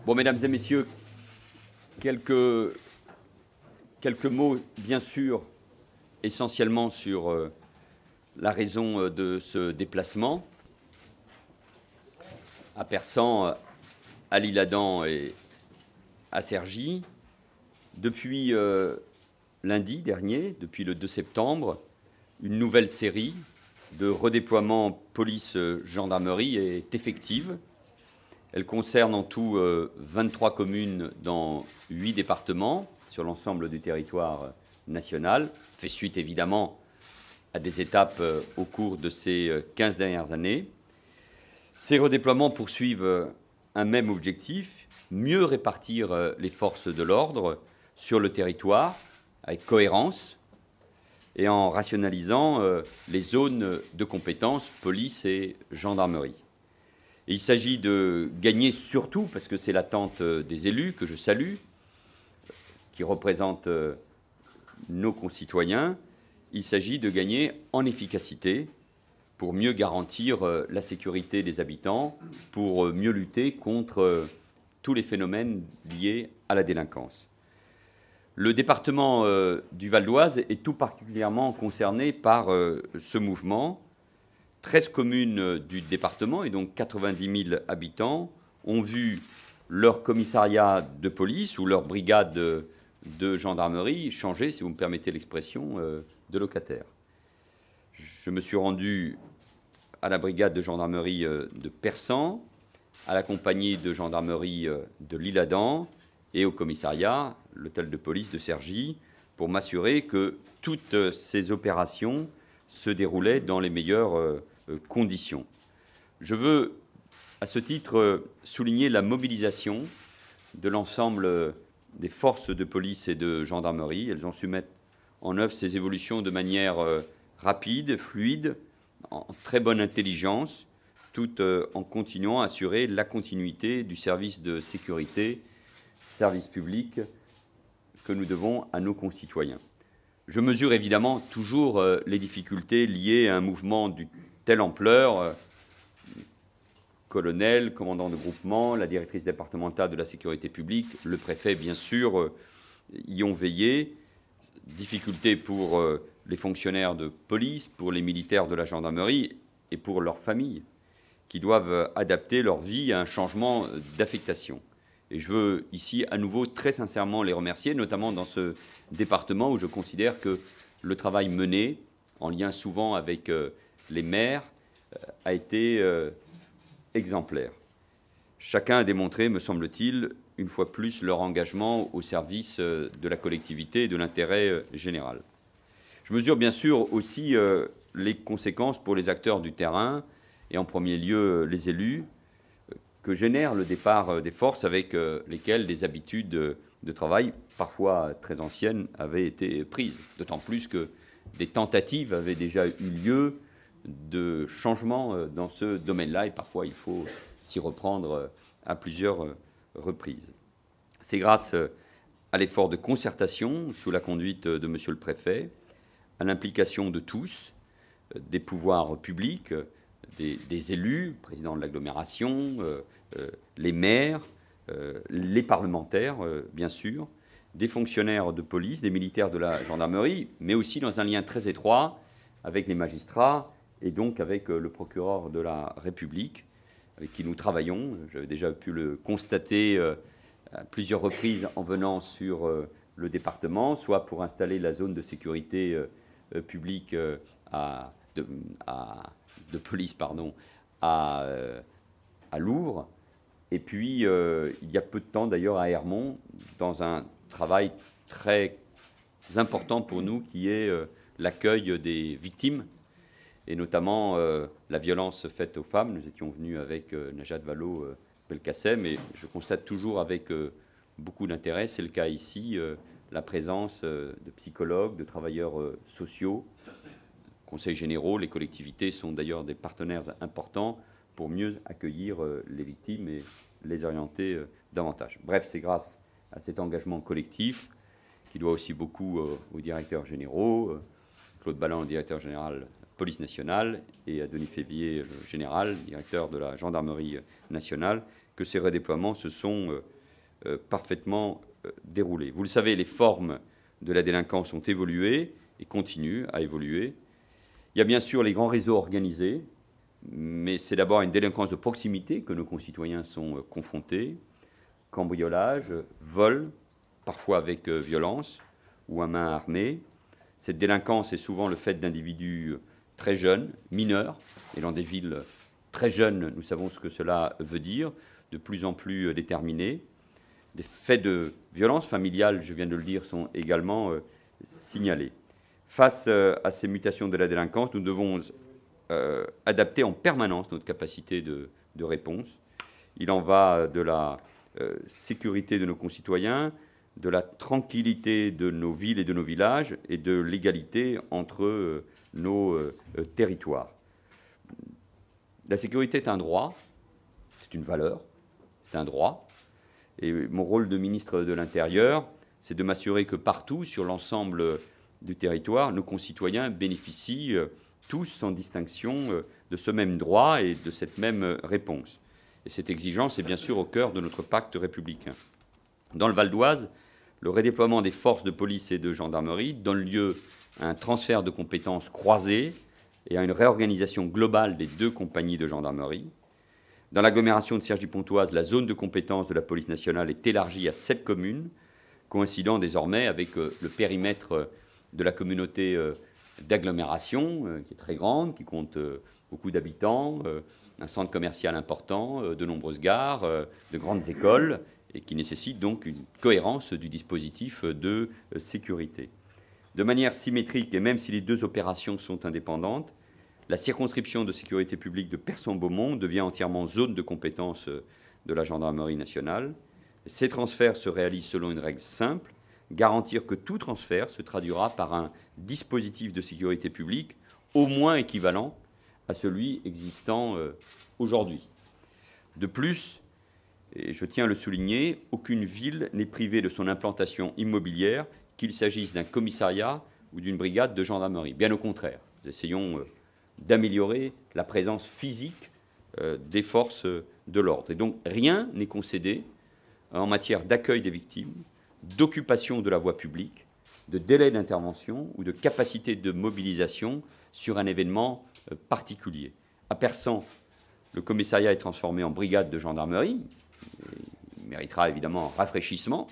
Bon, mesdames et messieurs, quelques mots, bien sûr, essentiellement sur la raison de ce déplacement à Persan, à l'Isle-Adam et à Cergy. Depuis lundi dernier, depuis le 2 septembre, une nouvelle série de redéploiement police-gendarmerie est effective. Elle concerne en tout 23 communes dans 8 départements sur l'ensemble du territoire national, fait suite évidemment à des étapes au cours de ces 15 dernières années. Ces redéploiements poursuivent un même objectif, mieux répartir les forces de l'ordre sur le territoire avec cohérence et en rationalisant les zones de compétences police et gendarmerie. Et il s'agit de gagner surtout, parce que c'est l'attente des élus que je salue, qui représentent nos concitoyens, il s'agit de gagner en efficacité pour mieux garantir la sécurité des habitants, pour mieux lutter contre tous les phénomènes liés à la délinquance. Le département du Val-d'Oise est tout particulièrement concerné par ce mouvement. 13 communes du département, et donc 90 000 habitants, ont vu leur commissariat de police ou leur brigade de gendarmerie changer, si vous me permettez l'expression, de locataire. Je me suis rendu à la brigade de gendarmerie de Persan, à la compagnie de gendarmerie de l'Isle-Adam et au commissariat, l'hôtel de police de Cergy, pour m'assurer que toutes ces opérations se déroulaient dans les meilleures conditions. Je veux, à ce titre, souligner la mobilisation de l'ensemble des forces de police et de gendarmerie. Elles ont su mettre en œuvre ces évolutions de manière rapide, fluide, en très bonne intelligence, tout en continuant à assurer la continuité du service de sécurité, service public que nous devons à nos concitoyens. Je mesure évidemment toujours les difficultés liées à un mouvement d'une telle ampleur. Colonel, commandant de groupement, la directrice départementale de la sécurité publique, le préfet, bien sûr, y ont veillé. Difficultés pour les fonctionnaires de police, pour les militaires de la gendarmerie et pour leurs familles, qui doivent adapter leur vie à un changement d'affectation. Et je veux ici à nouveau très sincèrement les remercier, notamment dans ce département où je considère que le travail mené, en lien souvent avec les maires, a été exemplaire. Chacun a démontré, me semble-t-il, une fois plus leur engagement au service de la collectivité et de l'intérêt général. Je mesure bien sûr aussi les conséquences pour les acteurs du terrain, et en premier lieu les élus, que génère le départ des forces avec lesquelles des habitudes de travail, parfois très anciennes, avaient été prises. D'autant plus que des tentatives avaient déjà eu lieu de changement dans ce domaine-là, et parfois il faut s'y reprendre à plusieurs reprises. C'est grâce à l'effort de concertation sous la conduite de Monsieur le Préfet, à l'implication de tous, des pouvoirs publics, des élus, présidents de l'agglomération, les maires, les parlementaires, bien sûr, des fonctionnaires de police, des militaires de la gendarmerie, mais aussi dans un lien très étroit avec les magistrats et donc avec le procureur de la République, avec qui nous travaillons. J'avais déjà pu le constater à plusieurs reprises en venant sur le département, soit pour installer la zone de sécurité publique de police à Louvres, et puis il y a peu de temps d'ailleurs à Hermont, dans un travail très important pour nous qui est l'accueil des victimes, et notamment la violence faite aux femmes. Nous étions venus avec Najat Vallaud-Belkacem, et je constate toujours avec beaucoup d'intérêt, c'est le cas ici, la présence de psychologues, de travailleurs sociaux, conseils généraux. Les collectivités sont d'ailleurs des partenaires importants pour mieux accueillir les victimes et les orienter davantage. Bref, c'est grâce à cet engagement collectif, qui doit aussi beaucoup aux directeurs généraux, Claude Balland, directeur général police nationale, et à Denis Févier, le général, directeur de la gendarmerie nationale, que ces redéploiements se sont parfaitement déroulée. Vous le savez, les formes de la délinquance ont évolué et continuent à évoluer. Il y a bien sûr les grands réseaux organisés, mais c'est d'abord une délinquance de proximité que nos concitoyens sont confrontés. Cambriolage, vol, parfois avec violence ou à main armée. Cette délinquance est souvent le fait d'individus très jeunes, mineurs, et dans des villes très jeunes, nous savons ce que cela veut dire, de plus en plus déterminés. Des faits de violence familiale, je viens de le dire, sont également signalés. Face à ces mutations de la délinquance, nous devons adapter en permanence notre capacité de réponse. Il en va de la sécurité de nos concitoyens, de la tranquillité de nos villes et de nos villages et de l'égalité entre nos territoires. La sécurité est un droit, c'est une valeur, c'est un droit. Et mon rôle de ministre de l'Intérieur, c'est de m'assurer que partout, sur l'ensemble du territoire, nos concitoyens bénéficient tous, sans distinction, de ce même droit et de cette même réponse. Et cette exigence est bien sûr au cœur de notre pacte républicain. Dans le Val d'Oise, le redéploiement des forces de police et de gendarmerie donne lieu à un transfert de compétences croisées et à une réorganisation globale des 2 compagnies de gendarmerie. Dans l'agglomération de Cergy-Pontoise, la zone de compétence de la police nationale est élargie à 7 communes, coïncidant désormais avec le périmètre de la communauté d'agglomération, qui est très grande, qui compte beaucoup d'habitants, un centre commercial important, de nombreuses gares, de grandes écoles, et qui nécessite donc une cohérence du dispositif de sécurité. De manière symétrique, et même si les 2 opérations sont indépendantes, la circonscription de sécurité publique de Persan-Beaumont devient entièrement zone de compétence de la gendarmerie nationale. Ces transferts se réalisent selon une règle simple, garantir que tout transfert se traduira par un dispositif de sécurité publique au moins équivalent à celui existant aujourd'hui. De plus, et je tiens à le souligner, aucune ville n'est privée de son implantation immobilière, qu'il s'agisse d'un commissariat ou d'une brigade de gendarmerie. Bien au contraire, nous essayons d'améliorer la présence physique des forces de l'ordre. Et donc rien n'est concédé en matière d'accueil des victimes, d'occupation de la voie publique, de délai d'intervention ou de capacité de mobilisation sur un événement particulier. À Persan, le commissariat est transformé en brigade de gendarmerie. Il méritera évidemment un rafraîchissement.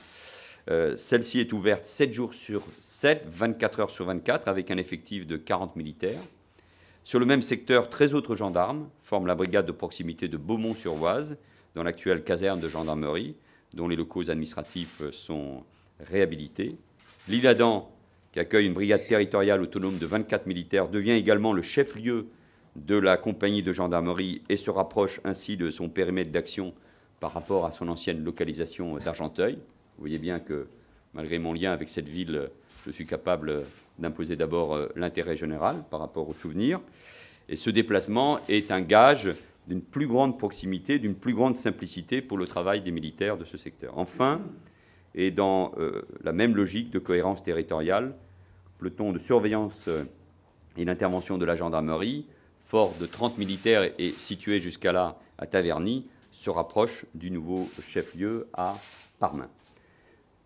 Celle-ci est ouverte 7 jours sur 7, 24 heures sur 24, avec un effectif de 40 militaires. Sur le même secteur, 13 autres gendarmes forment la brigade de proximité de Beaumont-sur-Oise, dans l'actuelle caserne de gendarmerie, dont les locaux administratifs sont réhabilités. L'Isle-Adam, qui accueille une brigade territoriale autonome de 24 militaires, devient également le chef-lieu de la compagnie de gendarmerie et se rapproche ainsi de son périmètre d'action par rapport à son ancienne localisation d'Argenteuil. Vous voyez bien que, malgré mon lien avec cette ville, je suis capable d'imposer d'abord l'intérêt général par rapport aux souvenirs. Et ce déplacement est un gage d'une plus grande proximité, d'une plus grande simplicité pour le travail des militaires de ce secteur. Enfin, et dans la même logique de cohérence territoriale, le peloton de surveillance et d'intervention de la gendarmerie, fort de 30 militaires et situé jusqu'à là à Taverny, se rapproche du nouveau chef-lieu à Parmain.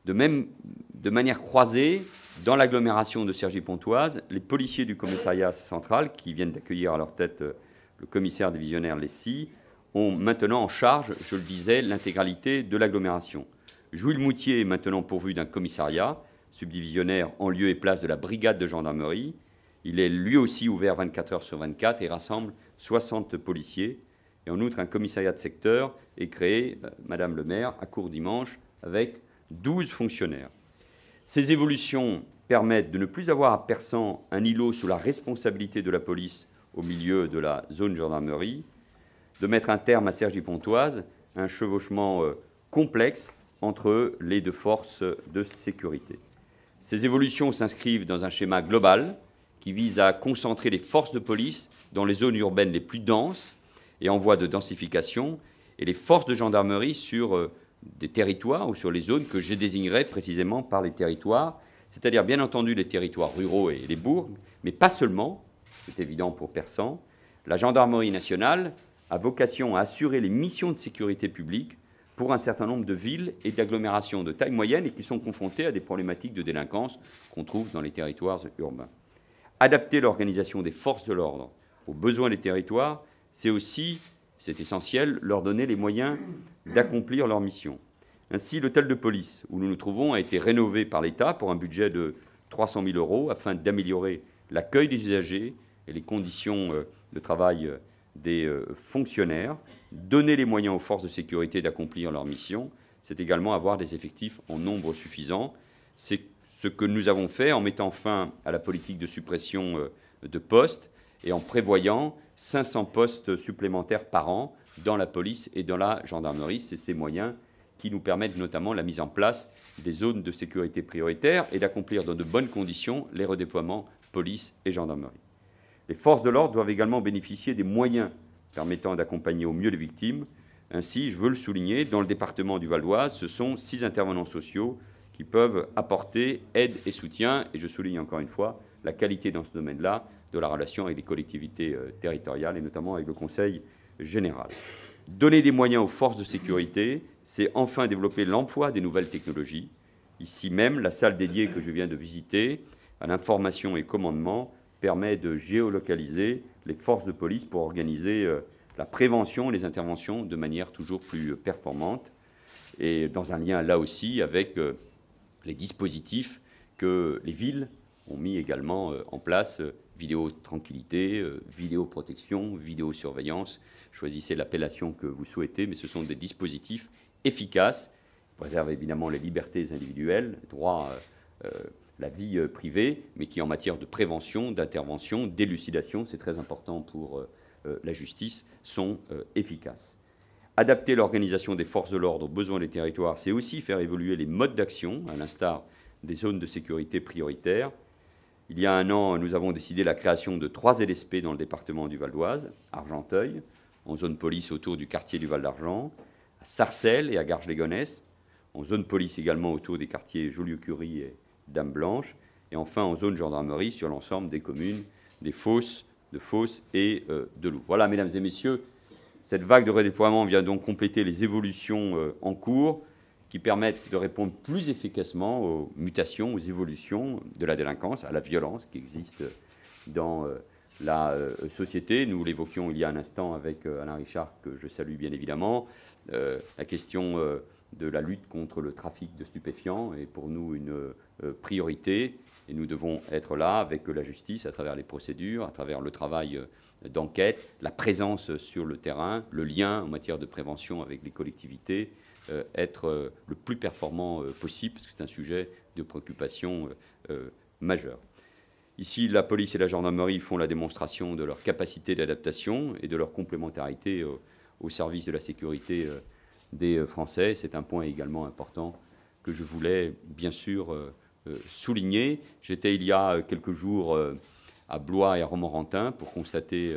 De même, de manière croisée, dans l'agglomération de Cergy-Pontoise, les policiers du commissariat central, qui viennent d'accueillir à leur tête le commissaire divisionnaire Lessy, ont maintenant en charge, je le disais, l'intégralité de l'agglomération. Jouy-le-Moutier est maintenant pourvu d'un commissariat subdivisionnaire en lieu et place de la brigade de gendarmerie. Il est lui aussi ouvert 24 heures sur 24 et rassemble 60 policiers. Et en outre, un commissariat de secteur est créé, Madame le maire, à Courdimanche, avec 12 fonctionnaires. Ces évolutions permettent de ne plus avoir à Persan un îlot sous la responsabilité de la police au milieu de la zone gendarmerie, de mettre un terme à Cergy-Pontoise, un chevauchement complexe entre les 2 forces de sécurité. Ces évolutions s'inscrivent dans un schéma global qui vise à concentrer les forces de police dans les zones urbaines les plus denses et en voie de densification, et les forces de gendarmerie sur des territoires ou sur les zones que je désignerai précisément par les territoires, c'est-à-dire bien entendu les territoires ruraux et les bourgs, mais pas seulement, c'est évident pour Persan. La gendarmerie nationale a vocation à assurer les missions de sécurité publique pour un certain nombre de villes et d'agglomérations de taille moyenne et qui sont confrontées à des problématiques de délinquance qu'on trouve dans les territoires urbains. Adapter l'organisation des forces de l'ordre aux besoins des territoires, c'est aussi, c'est essentiel, leur donner les moyens d'accomplir leur mission. Ainsi, l'hôtel de police où nous nous trouvons a été rénové par l'État pour un budget de 300 000 € afin d'améliorer l'accueil des usagers et les conditions de travail des fonctionnaires. Donner les moyens aux forces de sécurité d'accomplir leur mission, c'est également avoir des effectifs en nombre suffisant. C'est ce que nous avons fait en mettant fin à la politique de suppression de postes et en prévoyant 500 postes supplémentaires par an dans la police et dans la gendarmerie. C'est ces moyens qui nous permettent notamment la mise en place des zones de sécurité prioritaires et d'accomplir dans de bonnes conditions les redéploiements police et gendarmerie. Les forces de l'ordre doivent également bénéficier des moyens permettant d'accompagner au mieux les victimes. Ainsi, je veux le souligner, dans le département du Val-d'Oise, ce sont 6 intervenants sociaux qui peuvent apporter aide et soutien. Et je souligne encore une fois la qualité dans ce domaine-là de la relation avec les collectivités territoriales et notamment avec le Conseil général. Donner des moyens aux forces de sécurité, c'est enfin développer l'emploi des nouvelles technologies. Ici même, la salle dédiée que je viens de visiter à l'information et commandement permet de géolocaliser les forces de police pour organiser la prévention et les interventions de manière toujours plus performante et dans un lien là aussi avec les dispositifs que les villes ont mis également en place, vidéo-tranquillité, vidéoprotection, vidéosurveillance. Choisissez l'appellation que vous souhaitez, mais ce sont des dispositifs efficaces, préservent évidemment les libertés individuelles, droit la vie privée, mais qui en matière de prévention, d'intervention, d'élucidation, c'est très important pour la justice, sont efficaces. Adapter l'organisation des forces de l'ordre aux besoins des territoires, c'est aussi faire évoluer les modes d'action, à l'instar des zones de sécurité prioritaires. Il y a un an, nous avons décidé la création de 3 LSP dans le département du Val-d'Oise, Argenteuil, en zone police autour du quartier du Val d'Argent, à Sarcelles et à Garges-les-Gonesse, en zone police également autour des quartiers Joliot-Curie et Dame-Blanche, et enfin en zone gendarmerie sur l'ensemble des communes des Fosses, de Fos et de Loup. Voilà, mesdames et messieurs, cette vague de redéploiement vient donc compléter les évolutions en cours qui permettent de répondre plus efficacement aux mutations, aux évolutions de la délinquance, à la violence qui existe dans la société. Nous l'évoquions il y a un instant avec Alain Richard, que je salue bien évidemment. La question de la lutte contre le trafic de stupéfiants est pour nous une priorité et nous devons être là avec la justice à travers les procédures, à travers le travail d'enquête, la présence sur le terrain, le lien en matière de prévention avec les collectivités, être le plus performant possible, parce que c'est un sujet de préoccupation majeure. Ici, la police et la gendarmerie font la démonstration de leur capacité d'adaptation et de leur complémentarité au service de la sécurité des Français. C'est un point également important que je voulais bien sûr souligner. J'étais il y a quelques jours à Blois et à Romorantin pour constater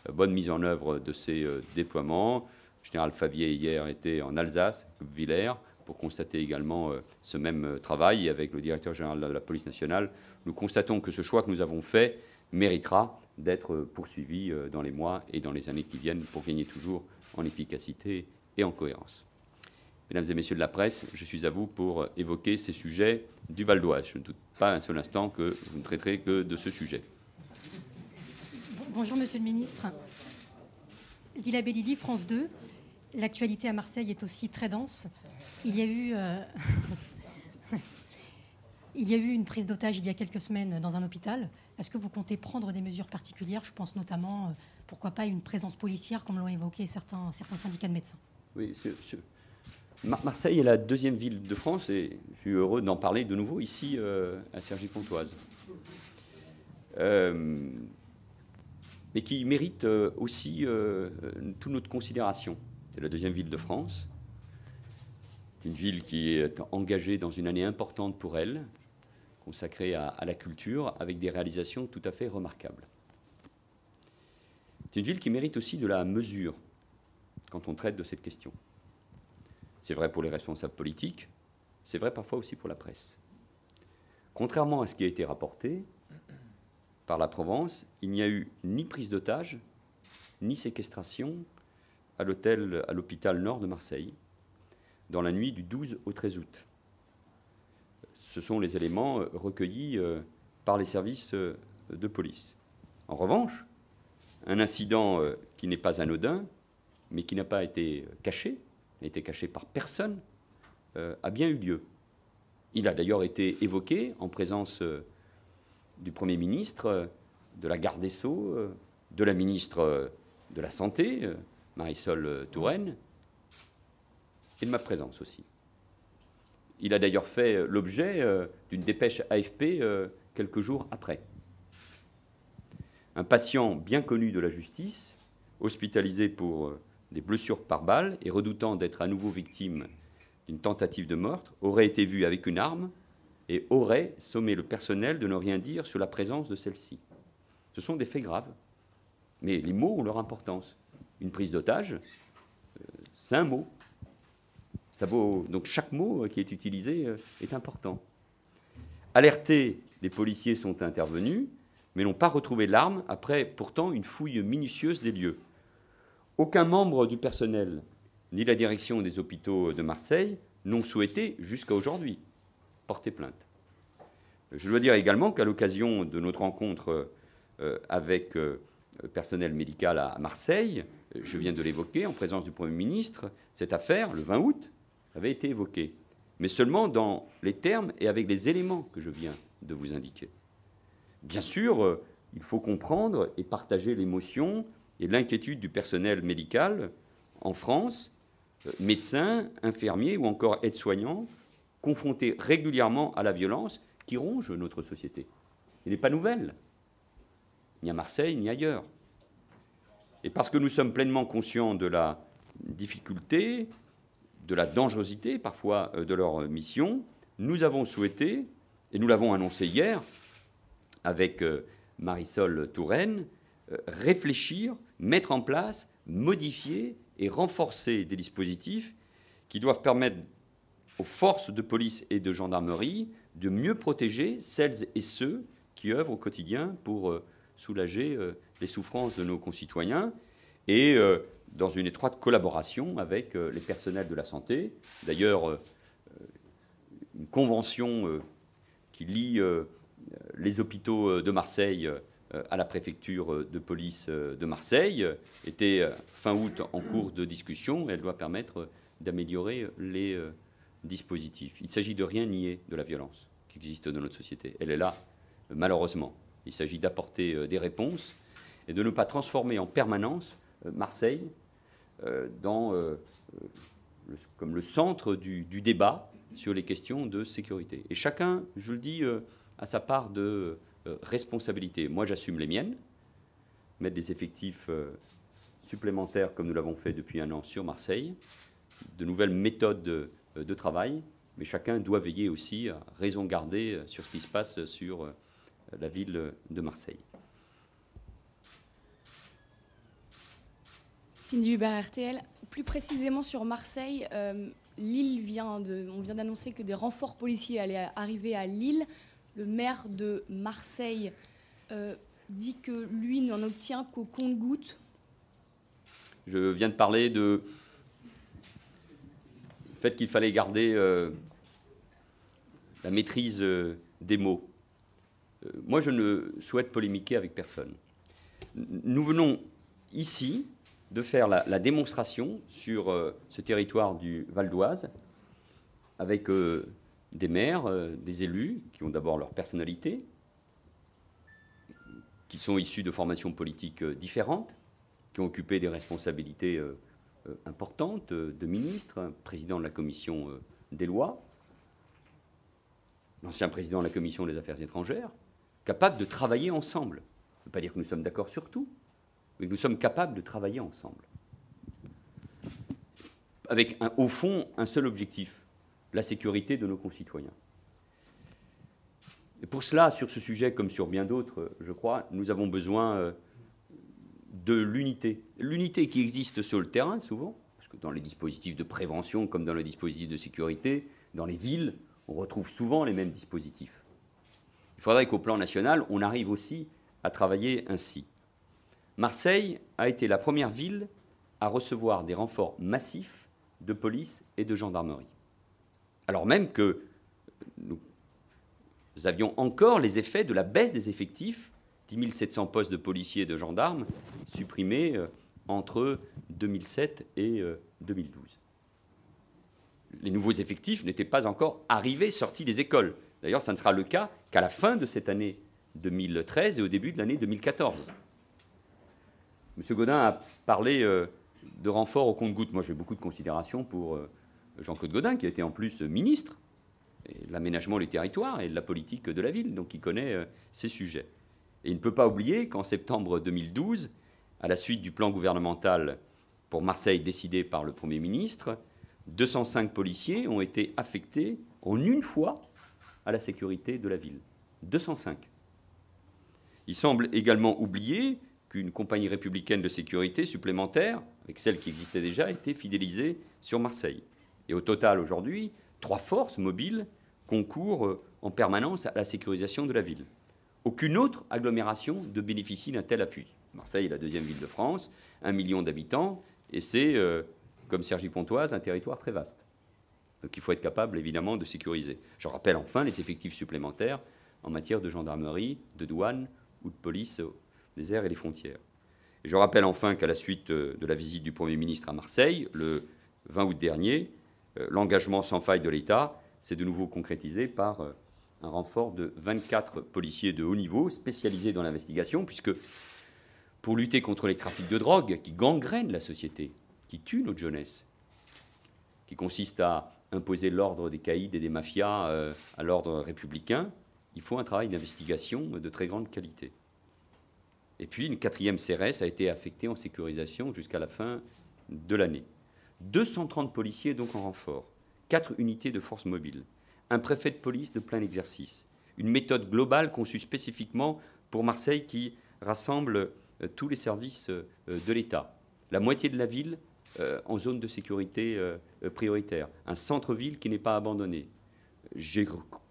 la bonne mise en œuvre de ces déploiements. Le général Favier hier était en Alsace, Villers, pour constater également ce même travail. Et avec le directeur général de la police nationale, nous constatons que ce choix que nous avons fait méritera d'être poursuivi dans les mois et dans les années qui viennent pour gagner toujours en efficacité et en cohérence. Mesdames et messieurs de la presse, je suis à vous pour évoquer ces sujets du Val d'Oise. Je ne doute pas un seul instant que vous ne traiterez que de ce sujet. Bonjour Monsieur le Ministre. Lila Bellili, France 2. L'actualité à Marseille est aussi très dense. Il y a eu une prise d'otage il y a quelques semaines dans un hôpital. Est-ce que vous comptez prendre des mesures particulières? Je pense notamment, pourquoi pas, une présence policière, comme l'ont évoqué certains syndicats de médecins. Oui, Marseille est la deuxième ville de France et je suis heureux d'en parler de nouveau ici à Cergy-Pontoise. Mais qui mérite aussi toute notre considération. C'est la deuxième ville de France. C'est une ville qui est engagée dans une année importante pour elle, consacrée à la culture, avec des réalisations tout à fait remarquables. C'est une ville qui mérite aussi de la mesure quand on traite de cette question. C'est vrai pour les responsables politiques, c'est vrai parfois aussi pour la presse. Contrairement à ce qui a été rapporté par la Provence, il n'y a eu ni prise d'otage, ni séquestration à l'hôpital Nord de Marseille. dans la nuit du 12 au 13 août. Ce sont les éléments recueillis par les services de police. En revanche, un incident qui n'est pas anodin, mais qui n'a pas été caché, n'a été caché par personne, a bien eu lieu. Il a d'ailleurs été évoqué en présence du Premier ministre, de la garde des Sceaux, de la ministre de la Santé, Marisol Touraine, et de ma présence aussi. Il a d'ailleurs fait l'objet d'une dépêche AFP quelques jours après. Un patient bien connu de la justice, hospitalisé pour des blessures par balle et redoutant d'être à nouveau victime d'une tentative de meurtre, aurait été vu avec une arme et aurait sommé le personnel de ne rien dire sur la présence de celle-ci. Ce sont des faits graves, mais les mots ont leur importance. Une prise d'otage, c'est un mot. Ça vaut, donc chaque mot qui est utilisé est important. Alertés, les policiers sont intervenus, mais n'ont pas retrouvé l'arme après pourtant une fouille minutieuse des lieux. Aucun membre du personnel, ni la direction des hôpitaux de Marseille, n'ont souhaité, jusqu'à aujourd'hui, porter plainte. Je dois dire également qu'à l'occasion de notre rencontre avec le personnel médical à Marseille, je viens de l'évoquer en présence du Premier ministre, cette affaire, le 20 août, avait été évoquée, mais seulement dans les termes et avec les éléments que je viens de vous indiquer. Bien sûr, il faut comprendre et partager l'émotion et l'inquiétude du personnel médical en France, médecins, infirmiers ou encore aides-soignants, confrontés régulièrement à la violence qui ronge notre société. Elle n'est pas nouvelle, ni à Marseille, ni ailleurs. Et parce que nous sommes pleinement conscients de la difficulté, de la dangerosité parfois de leur mission, nous avons souhaité, et nous l'avons annoncé hier avec Marisol Touraine, réfléchir, mettre en place, modifier et renforcer des dispositifs qui doivent permettre aux forces de police et de gendarmerie de mieux protéger celles et ceux qui œuvrent au quotidien pour soulager les souffrances de nos concitoyens et dans une étroite collaboration avec les personnels de la santé. D'ailleurs, une convention qui lie les hôpitaux de Marseille à la préfecture de police de Marseille était fin août en cours de discussion. Elle doit permettre d'améliorer les dispositifs. Il s'agit de rien nier de la violence qui existe dans notre société. Elle est là, malheureusement. Il s'agit d'apporter des réponses et de ne pas transformer en permanence Marseille comme le centre du débat sur les questions de sécurité. Et chacun, je le dis, a sa part de responsabilité. Moi, j'assume les miennes, mettre des effectifs supplémentaires, comme nous l'avons fait depuis un an sur Marseille, de nouvelles méthodes de travail, mais chacun doit veiller aussi à raison garder sur ce qui se passe sur la ville de Marseille. Cindy Hubert, RTL. Plus précisément sur Marseille, Lille on vient d'annoncer que des renforts policiers allaient arriver à Lille. Le maire de Marseille dit que lui n'en obtient qu'au compte-gouttes. Je viens de parler du fait qu'il fallait garder la maîtrise des mots. Moi, je ne souhaite polémiquer avec personne. Nous venons ici de faire la démonstration sur ce territoire du Val d'Oise avec des maires, des élus qui ont d'abord leur personnalité, qui sont issus de formations politiques différentes, qui ont occupé des responsabilités importantes de ministres, président de la commission des lois, l'ancien président de la commission des affaires étrangères, capables de travailler ensemble. Ça ne veut pas dire que nous sommes d'accord sur tout, mais que nous sommes capables de travailler ensemble. Avec, au fond, un seul objectif, la sécurité de nos concitoyens. Et pour cela, sur ce sujet, comme sur bien d'autres, je crois, nous avons besoin de l'unité. L'unité qui existe sur le terrain, souvent, parce que dans les dispositifs de prévention, comme dans les dispositifs de sécurité, dans les villes, on retrouve souvent les mêmes dispositifs. Il faudrait qu'au plan national, on arrive aussi à travailler ainsi. Marseille a été la première ville à recevoir des renforts massifs de police et de gendarmerie. Alors même que nous avions encore les effets de la baisse des effectifs, 10 700 postes de policiers et de gendarmes supprimés entre 2007 et 2012. Les nouveaux effectifs n'étaient pas encore arrivés, sortis des écoles. D'ailleurs, ça ne sera le cas qu'à la fin de cette année 2013 et au début de l'année 2014. M. Gaudin a parlé de renfort au compte-gouttes. Moi, j'ai beaucoup de considération pour Jean-Claude Gaudin, qui a été en plus ministre de l'aménagement des territoires et de la politique de la ville, donc il connaît ces sujets. Et il ne peut pas oublier qu'en septembre 2012, à la suite du plan gouvernemental pour Marseille décidé par le Premier ministre, 205 policiers ont été affectés en une fois à la sécurité de la ville. 205. Il semble également oublier qu'une compagnie républicaine de sécurité supplémentaire, avec celle qui existait déjà, a été fidélisée sur Marseille. Et au total, aujourd'hui, 3 forces mobiles concourent en permanence à la sécurisation de la ville. Aucune autre agglomération ne bénéficie d'un tel appui. Marseille est la 2e ville de France, 1 million d'habitants, et c'est, comme Cergy-Pontoise, un territoire très vaste. Donc il faut être capable, évidemment, de sécuriser. Je rappelle enfin les effectifs supplémentaires en matière de gendarmerie, de douane ou de police des airs et des frontières. Et je rappelle enfin qu'à la suite de la visite du Premier ministre à Marseille, le 20 août dernier, l'engagement sans faille de l'État s'est de nouveau concrétisé par un renfort de 24 policiers de haut niveau spécialisés dans l'investigation, puisque pour lutter contre les trafics de drogue qui gangrènent la société, qui tuent notre jeunesse, qui consiste à imposer l'ordre des caïds et des mafias à l'ordre républicain, il faut un travail d'investigation de très grande qualité. Et puis une 4e CRS a été affectée en sécurisation jusqu'à la fin de l'année. 230 policiers donc en renfort, 4 unités de force mobile, un préfet de police de plein exercice, une méthode globale conçue spécifiquement pour Marseille qui rassemble tous les services de l'État, la moitié de la ville en zone de sécurité prioritaire, un centre-ville qui n'est pas abandonné. J'ai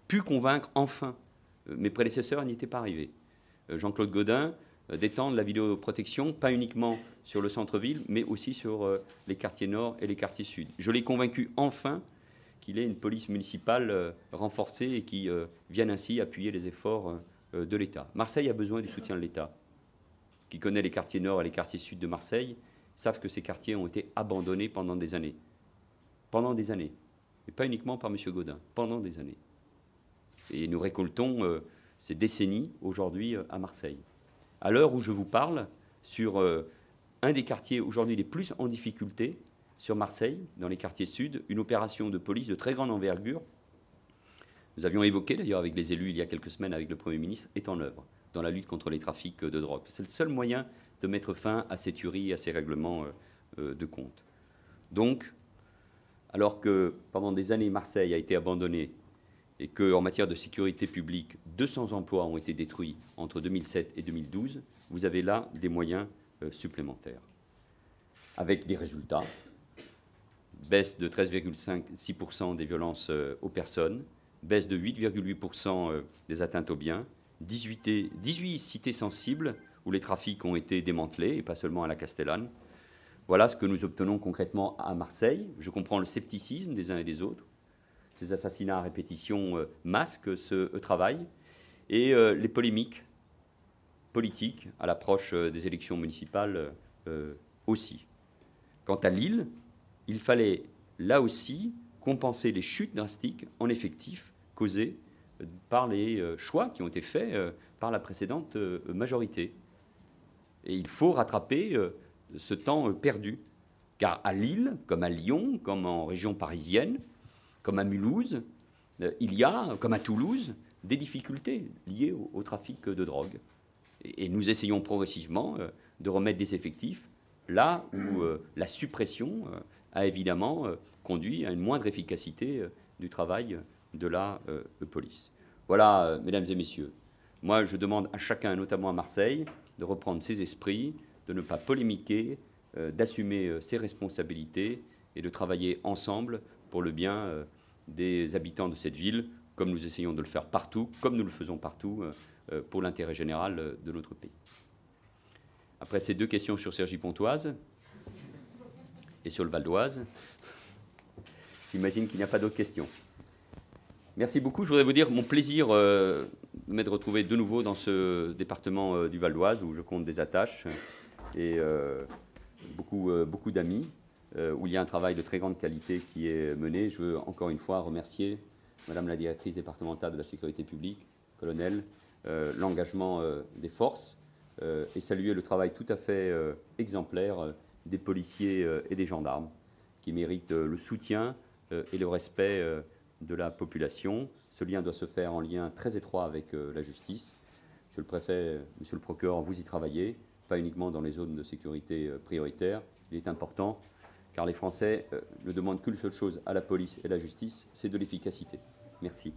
pu convaincre enfin, mes prédécesseurs n'y étaient pas arrivés, Jean-Claude Gaudin, d'étendre la vidéoprotection, pas uniquement sur le centre-ville, mais aussi sur les quartiers nord et les quartiers sud. Je l'ai convaincu enfin qu'il ait une police municipale renforcée et qui vienne ainsi appuyer les efforts de l'État. Marseille a besoin du soutien de l'État. Qui connaît les quartiers nord et les quartiers sud de Marseille savent que ces quartiers ont été abandonnés pendant des années. Pendant des années. Et pas uniquement par M. Gaudin, pendant des années. Et nous récoltons ces décennies aujourd'hui à Marseille. À l'heure où je vous parle, sur un des quartiers aujourd'hui les plus en difficulté, sur Marseille, dans les quartiers sud, une opération de police de très grande envergure, nous avions évoqué d'ailleurs avec les élus il y a quelques semaines avec le Premier ministre, est en œuvre dans la lutte contre les trafics de drogue. C'est le seul moyen de mettre fin à ces tueries et à ces règlements de compte. Donc, alors que pendant des années Marseille a été abandonnée et qu'en matière de sécurité publique, 200 emplois ont été détruits entre 2007 et 2012, vous avez là des moyens supplémentaires. Avec des résultats, baisse de 13,6% des violences aux personnes, baisse de 8,8% des atteintes aux biens, 18 cités sensibles où les trafics ont été démantelés, et pas seulement à la Castellane. Voilà ce que nous obtenons concrètement à Marseille. Je comprends le scepticisme des uns et des autres. Ces assassinats à répétition masquent ce travail. Et les polémiques politiques à l'approche des élections municipales aussi. Quant à Lille, il fallait là aussi compenser les chutes drastiques en effectifs causées par les choix qui ont été faits par la précédente majorité. Et il faut rattraper ce temps perdu. Car à Lille, comme à Lyon, comme en région parisienne, comme à Mulhouse, il y a, comme à Toulouse, des difficultés liées au trafic de drogue. Et nous essayons progressivement de remettre des effectifs là où la suppression a évidemment conduit à une moindre efficacité du travail de la police. Voilà, mesdames et messieurs, moi je demande à chacun, notamment à Marseille, de reprendre ses esprits, de ne pas polémiquer, d'assumer ses responsabilités et de travailler ensemble pour le bien des habitants de cette ville, comme nous essayons de le faire partout, comme nous le faisons partout pour l'intérêt général de notre pays. Après ces deux questions sur Cergy-Pontoise et sur le Val d'Oise, J'imagine qu'il n'y a pas d'autres questions. Merci beaucoup. Je voudrais vous dire mon plaisir m'est de retrouver de nouveau dans ce département du Val d'Oise où je compte des attaches et beaucoup d'amis, où il y a un travail de très grande qualité qui est mené. Je veux encore une fois remercier Madame la directrice départementale de la sécurité publique, colonel, l'engagement des forces et saluer le travail tout à fait exemplaire des policiers et des gendarmes qui méritent le soutien et le respect de la population. Ce lien doit se faire en lien très étroit avec la justice. Monsieur le préfet, monsieur le procureur, vous y travaillez, pas uniquement dans les zones de sécurité prioritaires. Il est important, car les Français ne demandent qu'une seule chose à la police et à la justice, c'est de l'efficacité. Merci.